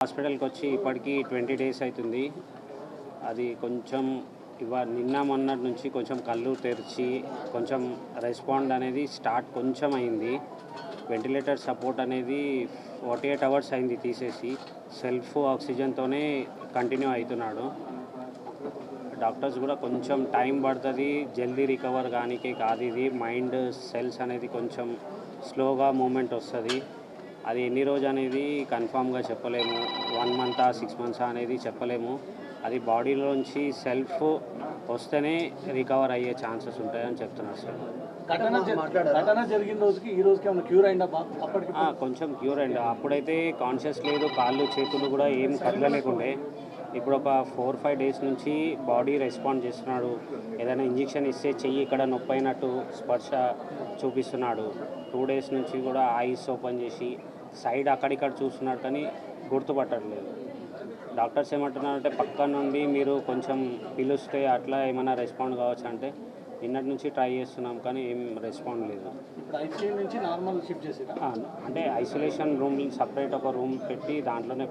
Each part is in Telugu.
హాస్పిటల్కి వచ్చి ఇప్పటికీ 20 డేస్ అవుతుంది. అది కొంచెం నిన్న మొన్నటి నుంచి కొంచెం కళ్ళు తెరిచి కొంచెం రెస్పాండ్ అనేది స్టార్ట్ కొంచెం అయింది. వెంటిలేటర్ సపోర్ట్ అనేది 48 అవర్స్ అయింది తీసేసి, సెల్ఫ్ ఆక్సిజన్తోనే కంటిన్యూ అవుతున్నాడు. డాక్టర్స్ కూడా కొంచెం టైం పడుతుంది జల్దీ రికవర్ కానీకే కాదు, ఇది మైండ్ సెల్స్ అనేది కొంచెం స్లోగా మూమెంట్ వస్తుంది. అది ఎన్ని రోజు అనేది కన్ఫామ్గా చెప్పలేము, 1 మంత్ 6 మంత్స్ అనేది చెప్పలేము. అది బాడీలోంచి సెల్ఫ్ వస్తేనే రికవర్ అయ్యే ఛాన్సెస్ ఉంటాయని చెప్తున్నారు సార్. కొంచెం క్యూర్ అయింది. అప్పుడైతే కాన్షియస్ లేదు, కాళ్ళు చేతులు కూడా ఏం కదలలేకుండే. ఇప్పుడు ఒక 4-5 డేస్ నుంచి బాడీ రెస్పాండ్ చేస్తున్నాడు. ఏదైనా ఇంజెక్షన్ ఇస్తే చెయ్యి ఇక్కడ నొప్పి అయినట్టు స్పర్శ చూపిస్తున్నాడు. 2 డేస్ నుంచి కూడా ఐస్ ఓపెన్ చేసి సైడ్ అక్కడిక్కడ చూస్తున్నాడు కానీ గుర్తుపట్టట్లేదు. డాక్టర్స్ ఏమంటున్నారంటే పక్క నుండి మీరు కొంచెం పిలుస్తే అట్లా ఏమైనా రెస్పాండ్ కావచ్చు అంటే, నిన్నటి నుంచి ట్రై చేస్తున్నాం కానీ ఏం రెస్పాండ్ లేదు. అంటే ఐసోలేషన్ రూమ్ సపరేట్ ఒక రూమ్ పెట్టి దాంట్లోనే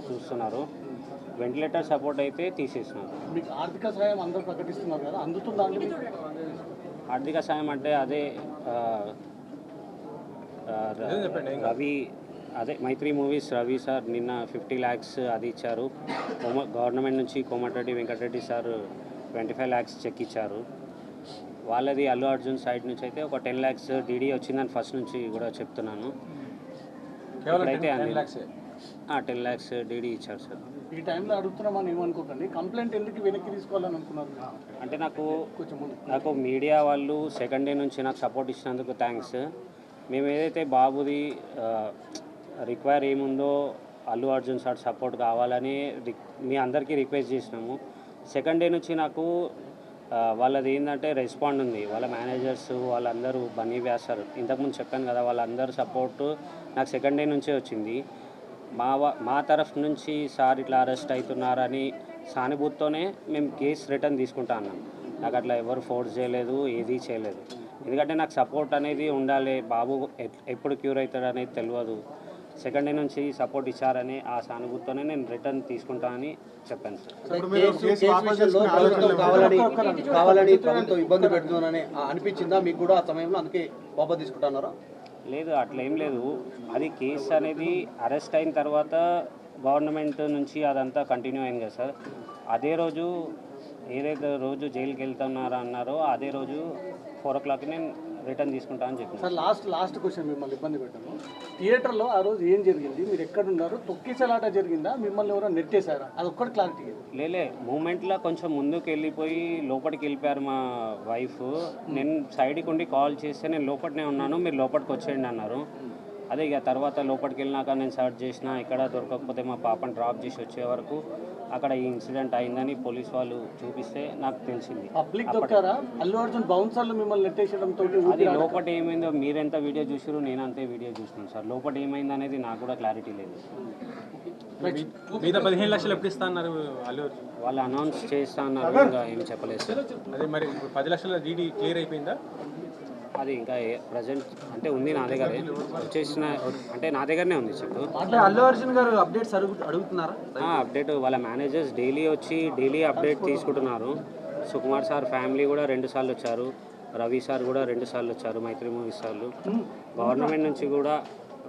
చూస్తున్నారు. వెంటిలేటర్ సపోర్ట్ అయితే తీసేస్తున్నారు. ఆర్థిక సాయం అందరూ ప్రకటిస్తున్నారు కదా, అందుతుందా? ఆర్థిక సాయం అంటే అదే రవి, అదే మైత్రి మూవీస్ రవి సార్ నిన్న 50 lakhs అది ఇచ్చారు. గవర్నమెంట్ నుంచి Komatireddy Venkatreddy sir 25 lakhs cheque ఇచ్చారు. వాళ్ళది అల్లు అర్జున్ సైడ్ నుంచి అయితే ఒక 10 lakhs డీడీ వచ్చిందని ఫస్ట్ నుంచి కూడా చెప్తున్నాను. ఇప్పుడైతే 10 lakhs డీడీ ఇచ్చారు సార్. ఈ టైంలో అడుగుతున్నామని ఏమనుకోకండి, కంప్లైంట్ ఎందుకు వెనక్కి తీసుకోవాలని అనుకున్నారు? అంటే నాకు మీడియా వాళ్ళు సెకండ్ డే నుంచి నాకు సపోర్ట్ ఇచ్చినందుకు థ్యాంక్స్. మేము ఏదైతే బాబుది రిక్వైర్ ఏముందో అల్లు అర్జున్ సార్ సపోర్ట్ కావాలని మీ అందరికీ రిక్వెస్ట్ చేసినాము. సెకండ్ డే నుంచి నాకు వాళ్ళది ఏంటంటే రెస్పాండ్ ఉంది. వాళ్ళ మేనేజర్స్ వాళ్ళందరూ బన్నీ వ్యాసారు ఇంతకుముందు చెప్పాను కదా, వాళ్ళందరూ సపోర్టు నాకు సెకండ్ డే నుంచే వచ్చింది. మా తరఫు నుంచి సార్ ఇట్లా అరెస్ట్ అవుతున్నారని సానుభూతితోనే మేము కేసు రిటర్న్ తీసుకుంటా అన్నాం. నాకు అట్లా ఎవరు ఫోర్స్ చేయలేదు, ఏదీ చేయలేదు. ఎందుకంటే నాకు సపోర్ట్ అనేది ఉండాలి, బాబు ఎప్పుడు క్యూర్ అవుతాడు అనేది తెలియదు. సెకండ్ డే నుంచి సపోర్ట్ ఇచ్చారని ఆ సానుభూతితోనే నేను రిటర్న్ తీసుకుంటానని చెప్పాను కావాలని ప్రభుత్వం ఇబ్బంది పెడుతుందని అనిపించిందా మీకు కూడా ఆ సమయంలో? అందుకే వాపస్ తీసుకుంటున్నారా? లేదు, అట్లా ఏం లేదు. అది కేసు అనేది అరెస్ట్ అయిన తర్వాత గవర్నమెంట్ నుంచి అదంతా కంటిన్యూ అయింది కదా సార్. అదే రోజు ఏదైతే రోజు జైలుకి వెళ్తున్నారా అన్నారో అదే రోజు 4 o'clock నేను రిటర్న్ తీసుకుంటా అని చెప్పాను సార్. లాస్ట్ క్వశ్చన్, మిమ్మల్ని ఇబ్బంది పెట్టాను. థియేటర్లో ఆ రోజు ఏం జరిగింది? మీరు ఎక్కడున్నారు? తొక్కిసలాట జరిగిందా? మిమ్మల్ని ఎవరో నెట్టేశారా? అది ఒక్కటి క్లారిటీ. లేలే, మూమెంట్లో కొంచెం ముందుకు వెళ్ళిపోయి లోపలికి వెళ్ళిపోయారు మా వైఫ్. నేను సైడ్కి ఉండి కాల్ చేస్తే నేను లోపలనే ఉన్నాను, మీరు లోపలికి వచ్చేయండి అన్నారు. అదే ఇక తర్వాత లోపలికి వెళ్ళినాక నేను సర్చ్ చేసిన, ఇక్కడ దొరకకపోతే మా పాపను డ్రాప్ చేసి వచ్చే వరకు అక్కడ ఈ ఇన్సిడెంట్ అయిందని పోలీస్ వాళ్ళు చూపిస్తే నాకు తెలిసింది. పబ్లిక్ దొరికారా? అల్లు అర్జున్ బౌన్సర్లు మిమ్మల్ని నెట్టేసడంతో అది లోపల ఏమైందో మీరెంత వీడియో చూసారు, నేను అంతే వీడియో చూసినాను సార్. లోపల ఏమైంది అనేది నాకు కూడా క్లారిటీ లేదు. మీద 15 లక్షలు ఎప్పుడు ఇస్తా అన్నారు అల్లు అర్జున్? వాళ్ళు అనౌన్స్ చేస్తా అన్నారు, ఇంకా ఏం చెప్పలేదు సార్. అదే మరి 10 లక్షల డీడీ క్లియర్ అయిపోయిందా? అది ఇంకా ప్రజెంట్ అంటే ఉంది నా దగ్గరే, వచ్చేసిన అంటే నా దగ్గరనే ఉంది చెప్పు. అల్లు అర్జున్ గారు అప్డేట్స్ అడుగుతున్నారా? అప్డేట్ వాళ్ళ మేనేజర్స్ డైలీ వచ్చి డైలీ అప్డేట్ తీసుకుంటున్నారు. సుకుమార్ సార్ ఫ్యామిలీ కూడా 2 సార్లు వచ్చారు, రవి సార్ కూడా 2 సార్లు వచ్చారు, మైత్రి మూవీస్ సార్లు. గవర్నమెంట్ నుంచి కూడా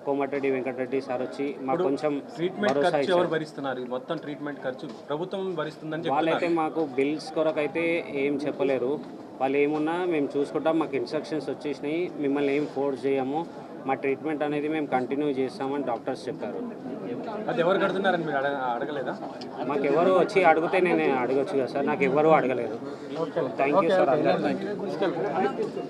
కోమటిరెడ్డి వెంకటరెడ్డి సార్ వచ్చి మాకు కొంచెం ట్రీట్మెంట్ ఖర్చు ఎవరు భరిస్తున్నారు? మొత్తం ట్రీట్మెంట్ ఖర్చు ప్రభుత్వం భరిస్తుందని వాళ్ళైతే మాకు బిల్స్ కొరకు అయితే ఏం చెప్పలేరు. వాళ్ళు ఏమున్నా మేము చూసుకుంటాం, మాకు ఇన్స్ట్రక్షన్స్ వచ్చేసినాయి, మిమ్మల్ని ఏం ఫోర్స్ చేయము, మా ట్రీట్మెంట్ అనేది మేము కంటిన్యూ చేస్తామని డాక్టర్స్ చెప్పారు. అది ఎవరు కడుతున్నారని మీరు అడగలేదా? మాకు ఎవరు వచ్చి అడిగితే నేను అడగచ్చు కదా సార్, నాకు ఎవరు అడగలేదు. Thank you sir.